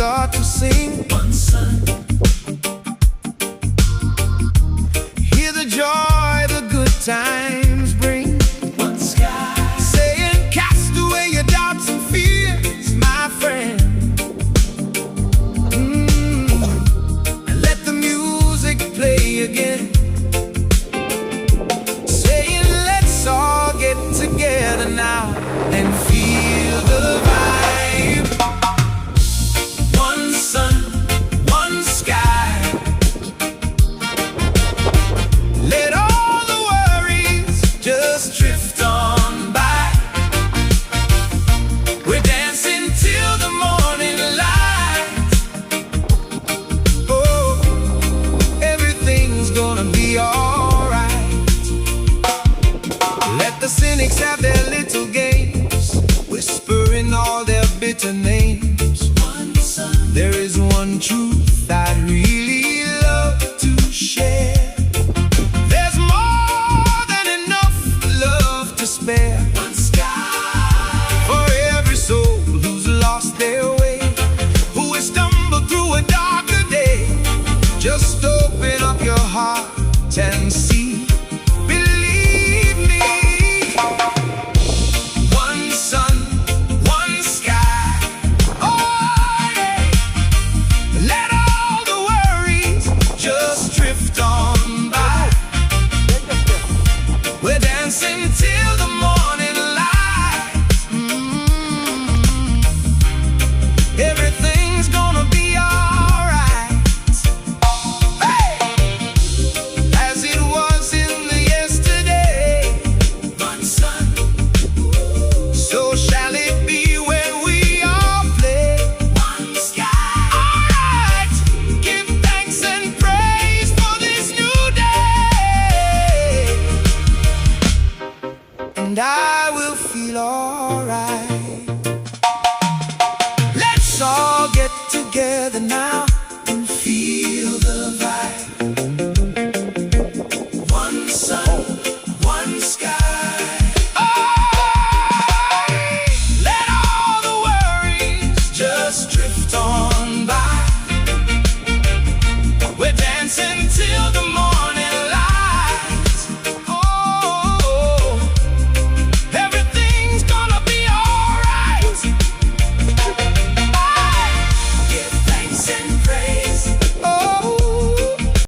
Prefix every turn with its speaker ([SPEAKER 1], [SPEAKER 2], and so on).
[SPEAKER 1] start to sing.
[SPEAKER 2] One sun,
[SPEAKER 1] Hear the joy the good times bring.
[SPEAKER 2] one sky,
[SPEAKER 1] Saying, cast away your doubts and fears, my friend. And let the music play again. Saying, let's all get together now and feel the vibe.
[SPEAKER 2] one sun, one sky.
[SPEAKER 1] Let all the worries just drift on by. We're dancing till the morning light. Oh, everything's gonna be alright. Let the cynics have their little games, whispering all their bitter names.
[SPEAKER 2] One sun,
[SPEAKER 1] There is one truth I'd really love to share. There's more than enough love to spare
[SPEAKER 2] one sky.
[SPEAKER 1] for every soul who's lost their way, who has stumbled through a darker day. Just open up your heart and see. Believe me. One sun, one sky. Oh, yeah. Let all the worries just drift on by. We're dancing till the morning light. Everything's gonna be alright. Hey! As it was in the yesterday,
[SPEAKER 2] One sun,
[SPEAKER 1] so shall it be when we all play.
[SPEAKER 2] one sky.
[SPEAKER 1] Alright, give thanks and praise for this new day, and I will feel alright. Let's all get together now and feel the vibe.
[SPEAKER 2] One sun, one sky.
[SPEAKER 1] Let all the worries just drift on by. We're dancing till the morning